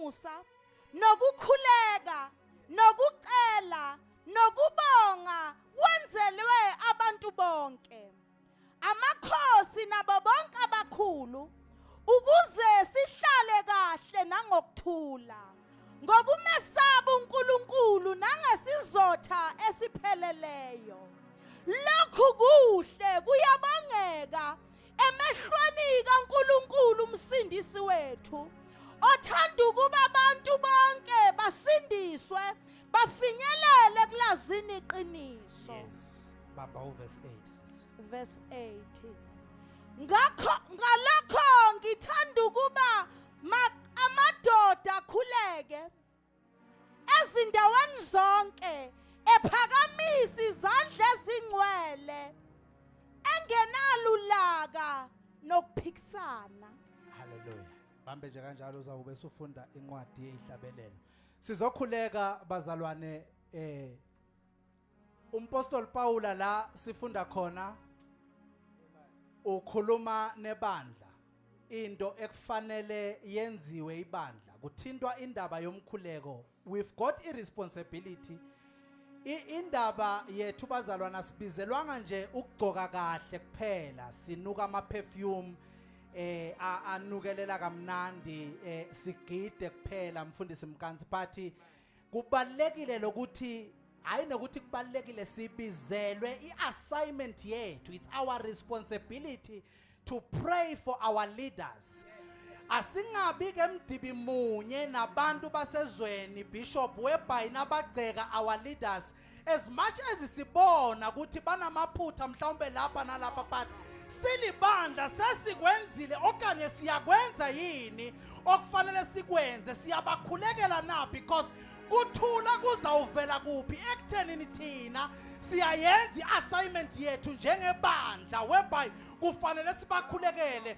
umusa nokukhuleka nokucela nokubonga kwenzelwe abantu bonke, amakhosi nabo bonke abakhulu, ukuze sihlale kahle nangokuthula ngokumesaba uNkulunkulu nangesizotha esipheleleyo. Lokhu kuhle kuyabongeka emehlweni kaNkulunkulu umsindisi wethu, othanda ukuba abantu bonke basindiswe bafinyelele kulazini iqiniso. Yes. Baba verse 8. Verse 8. Ngalokho ngithanda ukuba amadoda akhuleke ezindaweni zonke, ephakamisa izandla ezingcwele, engenalulaka nokuphikisana. Hallelujah. Bambe nje kanjalo uzawube usufunda incwadi yehlabelelo. Sizokhuleka bazalwane, umpostoli Paula la sifunda khona ukhuluma nebandla, into ekufanele yenziwe ibandla kuthintwa indaba yomkhuleko. We've got a responsibility. Indaba yethu bazalwana sibizelwanga nje ukugcoka kahle kuphela, sinuka ama perfume anukelela kamnandi, sigide kuphela mfundisi Mkansi, but kubalekile lokuthi hayi nokuthi kubalekile sibizelwe iassignment yethu. It's our responsibility to pray for our leaders. Asingabi ke mdibi munye nabantu basezweni bishop whereby nabagceka our leaders as much as sibona ukuthi banamaphutha mhlawumbe lapha nalapha, but silibandla sesikwenzile okanye siyakwenza yini okufanele sikwenze, siyabakhulekela na, because kuthula kuzawuvela kuphi ekuthenini thina siyayenza iassignment yethu njengebandla whereby kufanele sibakhulekele.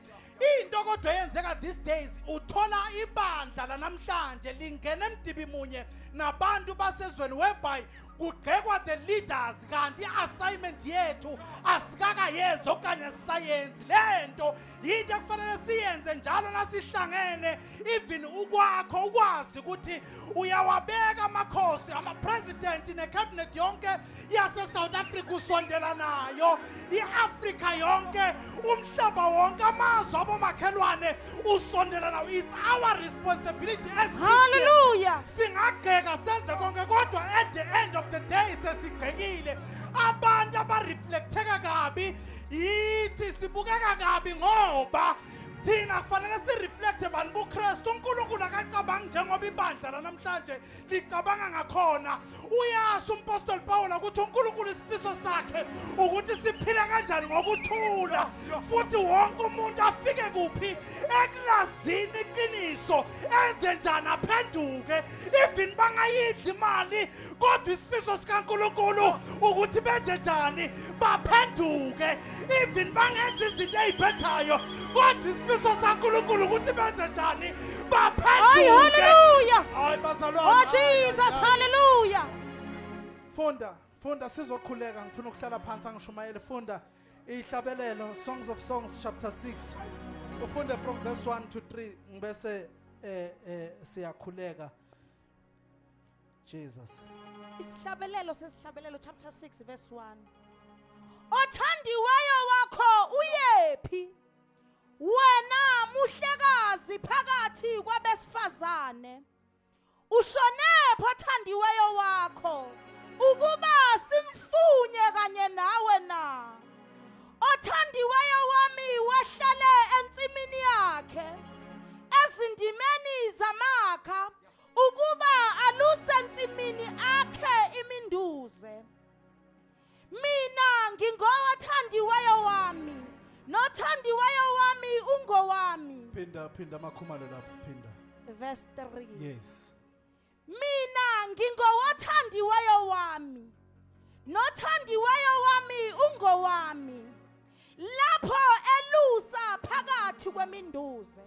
Into kodwa yenzeka these days, uthola ibandla lanamhlanje lingene emdibi munye nabantu basezweni whereby kugxekwa the leaders, kanti i-assignment yethu asikakayenzi okanye sisayenzi. Lento yinto ekufanele siyenze njalo nasihlangene, even ukwakho ukwazi ukuthi uyawabeka amakhosi, ama-president ne-cabinet yonke yase-South Africa usondela nayo, i-Afrika yonke, umhlaba wonke, amazwe abomakhelwane usondela nawo. It's our responsibility as Christians. Hallelujah. Singagxeka senze konke, kodwa at the end of the day sesigxekile, abantu abareflecteka kabi, yithi sibukeka kabi ngoba thina kufanele sireflecte abantu buKristu. uNkulunkulu akacabangi njengoba ibandla lanamhlanje licabanga ngakhona. Uyasho umpostoli Paula ukuthi uNkulunkulu isifiso sakhe ukuthi siphile kanjani ngokuthula, futhi wonke umuntu afike kuphi ekulazini iqiniso, enze njani aphenduke, even bangayidli imali, kodwa isifiso sikaNkulunkulu ukuthi benze njani baphenduke, even bangenza izinto ezibhedayo, kodwa isifiso saNkulunkulu ukuthi benze njani baphenduke. Hallelujah. Hayi bazalwane. Oh Jesus, hallelujah. Funda sizokhuleka, ngifuna ukuhlala phansi angishumayele. Funda ihlabelelo, Songs of Songs chapter 6. Ufunde from verse 1 to 3 ngibese siyakhuleka. Jesus. Isihlabelelo chapter 6 verse 1. Othandiweyo wakho uyephi? Wena muhlekazi phakathi kwabesifazane, ushonepho othandiweyo wakho ukuba simfunye kanye nawe na? Othandiweyo wami wahlale entsimini yakhe ezindimeni zamakha ukuba aluse entsimini akhe iminduze. Mina ngingowathandiweyo wami, nothandiweyo wami ungowami. Pinda makhumalo lapho, pinda. Verse 3. Yes. Mina ngingowathandiweyo wami, nothandiweyo wami ungowami, lapho elusa phakathi kweminduze.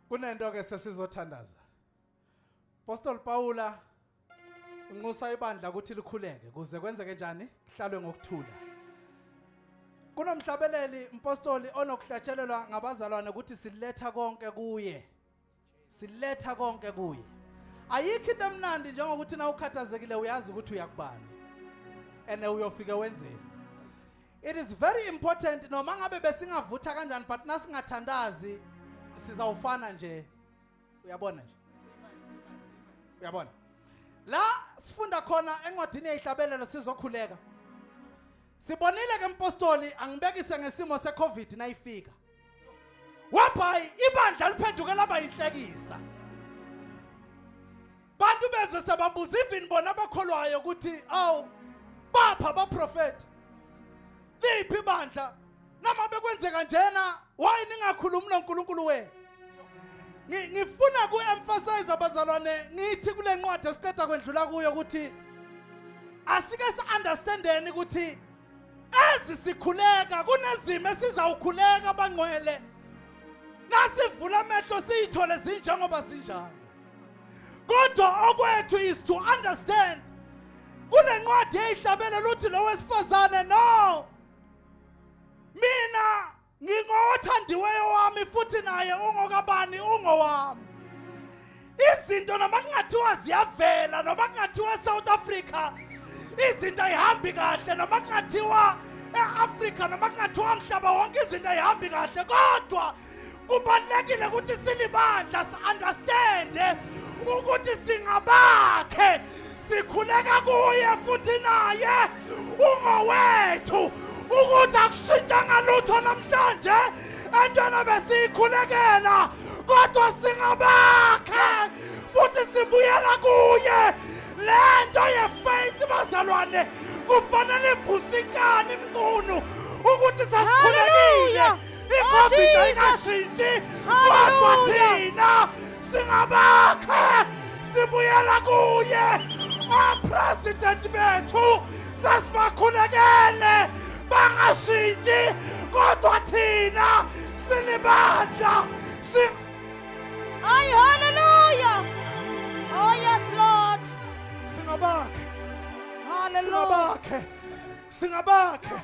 Kunento ke sesizothandaza. Apostle Paula unxusa ibandla ukuthi likhuleke kuze kwenzeke njani? Kuhlalwe ngokuthula. Kunomhlabeleli umpostoli onokuhlatshelelwa ngabazalwane ukuthi siletha konke kuye. siletha konke kuye. Ayikho into emnandi njengokuthi na ukhathazekile uyazi ukuthi uyakubani ene uyofika wenzeni. It is very important noma ngabe besingavutha kanjani but nasingathandazi sizawufana nje. Uyabona nje? Uyabona? La sifunda khona encwadini yezihlabelelo sizokhuleka. Sibonile ke impostoli angibekise ngesimo seCovid nayifika. Waphayi ibandla liphenduke laba inhlekisa. Bantu bezwe sebabuza even bona abakholwayo ukuthi aw bapha abaprofeti. Liphi ibandla? Noma bekwenzeka njena why ningakhulumi noNkulunkulu wenu? Ngifuna ku-emphasize abazalwane ngithi kule ncwadi esiqeda kwendlula kuyo ukuthi asike si-understandeni ukuthi ezisikhuleka kunezimo esizawukhuleka abangcwele nasivula amehlo siyithole zinjengoba zinjalo. Kodwa okwethu is to understand kule ncwadi yezihlabelelo uthi lo wesifazane no mina ngingothandiweyo wami futhi naye ungokabani ungowami. Izinto noma kungathiwa ziyavela noma kungathiwa South Africa izinto ayihambi kahle noma kungathiwa eAfrica noma kungathiwa umhlaba wonke izinto ayihambi kahle kodwa kubalekile ukuthi silibandla si-understand ukuthi singabakhe sikhuleka kuye futhi naye ungowethu ukuthi akushintshanga lutho namhlanje entwana besikhulekela kodwa singabakhe futhi sibuyela kuye. Lento yefaith bazalwane kufanele ivusikane imqunu ukuthi sasikhulekile iCovid ayingashintshi kodwa thina singabakhe sibuyela kuye. Apresident bethu sasibakhulekele bangashintshi kodwa thina silibandla Ay, hallelujah. Oh, yes, Lord. singabakhe Hallelujah. singabakhe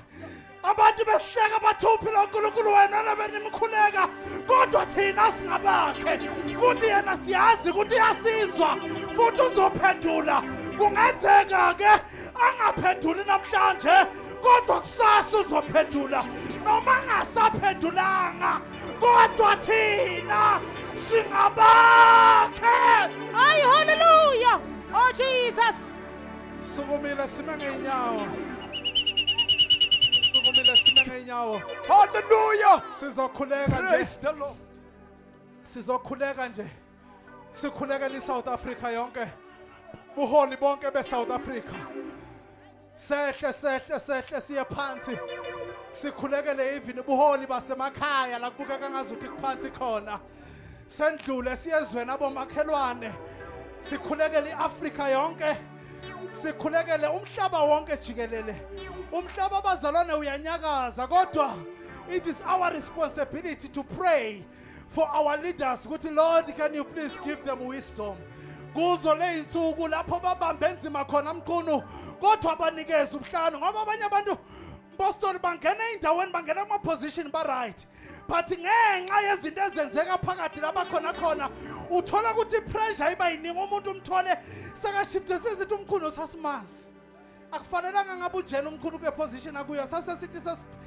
abantu besihleka bathuphi loNkulunkulu wena nabenimkhuleka kodwa thina singabakhe futhi yena siyazi ukuthi uyasizwa futhi uzophendula. Kungenzeka ke angaphenduli namhlanje kodwa kusasa uzophendula noma ngasaphendulanga kodwa thina singabakhe. Ay, hallelujah. Oh, Jesus. Sukumile sime ngeenyawo. Sukumile sime ngeenyawo. Hallelujah. Sizokhuleka Praise nje. the Lord. Sizokhuleka nje. Sikhulekela iSouth Africa yonke. Buholi bonke beSouth Africa. Sehle siye phansi. Sikhulekele even ubuholi basemakhaya la kubukeka ngazuthi kuphansi khona. Sendlule siyezweni abomakhelwane. Sikhulekele iAfrica yonke. Sikhulekele umhlaba wonke jikelele. Umhlaba abazalwane uyanyakaza kodwa it is our responsibility to pray for our leaders. Ukuthi Lord, can you please give them wisdom? Kuzo le insuku lapho babambe enzima khona mqunu kodwa banikeze ubuhlanu ngoba abanye abantu Boston bangena endaweni bangena ama position ba right but ngenxa yezinto ezenzeka phakathi khona uthola ukuthi pressure iba yiningi umuntu umthole seka shift sesithi umkhulu sasimazi akufanelanga ngabe unjena umkhulu kule position akuyo sasesithi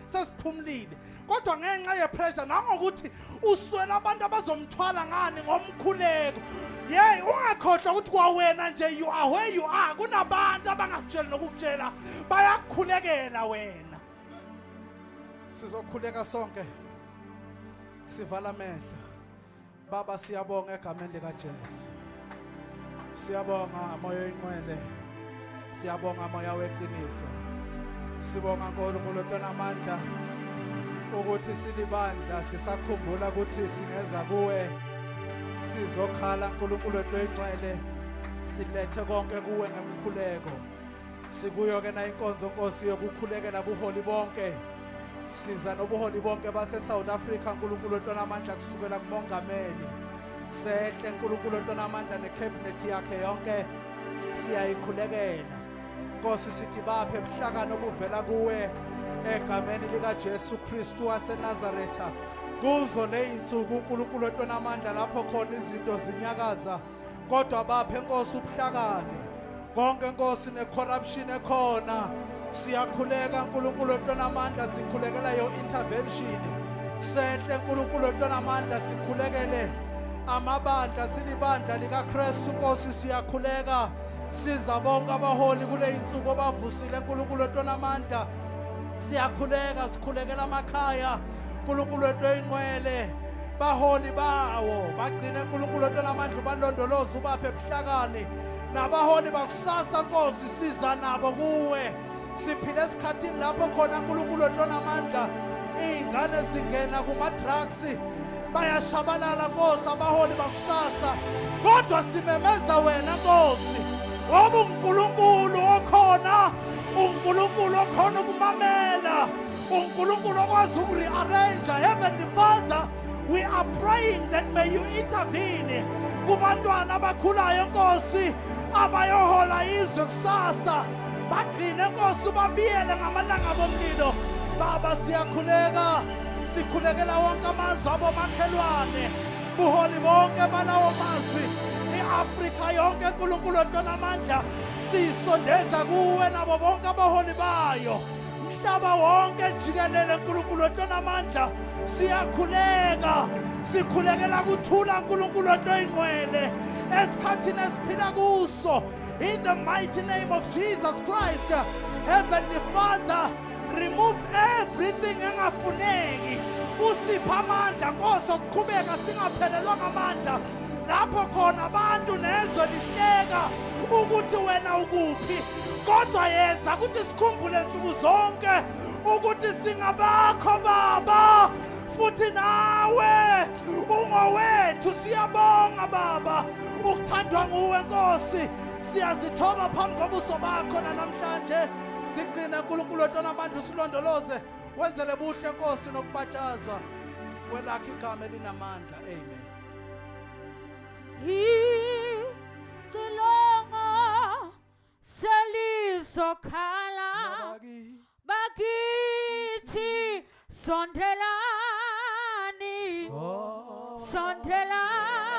sesiphumlile kodwa ngenxa ye pressure nangokuthi uswela abantu abazomthwala ngani ngomkhuleko yey ungakhohlwa ukuthi kwawena nje you are where you are kunabantu abangakutshela nokukutshela bayakukhulekela wena. Sizokhuleka sonke sivala amehlo. Baba siyabonga egameni likaJesu. Siyabonga moya oyinqwele. Siyabonga moya weqiniso. Sibonga nkulunkulu onamandla ukuthi silibandla sisakhumbula ukuthi singeza kuwe sizokhala nkulunkulu oyinqwele silethe konke kuwe ngemkhuleko. Sikuyo ke na inkonzo Nkosi yokukhulekela buholi bonke. Siza nobuholi bonke base South Africa nkulunkulu onamandla kusukela kumongameli. Sehle nkulunkulu onamandla necabinet yakhe yonke siyayikhulekela. Nkosi sithi baphe ubuhlakano obuvela kuwe egameni likaJesu Kristu waseNazaretha kuzo le insuku uNkulunkulu onamandla lapho khona izinto zinyakaza kodwa baphe Nkosi ubuhlakani konke Nkosi necorruption ekhona siyakhuleka uNkulunkulu onamandla sikhulekela yo intervention sehle uNkulunkulu onamandla sikhulekele amabandla silibandla likaKristu Nkosi siyakhuleka siza bonke abaholi kule insuku abavusile uNkulunkulu onamandla siyakhuleka sikhulekela amakhaya uNkulunkulu oyingcwele baholi bawo bagcine uNkulunkulu onamandla balondoloza ubaphe ebuhlakani nabaholi bakusasa Nkosi siza nabo kuwe siphile esikhathini lapho khona uNkulunkulu onamandla ingane zingena kuma drugs bayashabalala Nkosi abaholi bakusasa kodwa simemeza wena Nkosi ngoba uNkulunkulu okhona uNkulunkulu okhona ukumamela uNkulunkulu okwazi ukurearrange. Heavenly Father, we are praying that may you intervene kubantwana abakhulayo Nkosi abayohola izwe kusasa bagcine Nkosi babiyele ngamalanga bomlilo Baba siyakhuleka sikhulekela wonke amazwe abomakhelwane buholi bonke balawo mazwi iAfrika yonke uNkulunkulu onamandla sisondeza kuwe nabo bonke abaholi bayo umhlaba wonke jikelele uNkulunkulu onamandla siyakhuleka sikhulekela kuthula uNkulunkulu oyingcwele esikhathini esiphila kuso in the mighty name of Jesus Christ. Heavenly Father, remove everything engafuneki usipha amandla Nkosi okuqhubeka singaphelelwa ngamandla lapho khona abantu nezwe lihleka ukuthi wena ukuphi kodwa yenza ukuthi sikhumbule insuku zonke ukuthi singabakho Baba futhi nawe ungowethu siyabonga Baba ukuthandwa nguwe Nkosi siyazithoba phambi kobuso bakho namhlanje sigcina uNkulunkulu onamandla usilondoloze wenzele buhle Nkosi nokubatshazwa kwelakho igama elinamandla amen. Ilonga selizokhala bakithi sondelani sondelani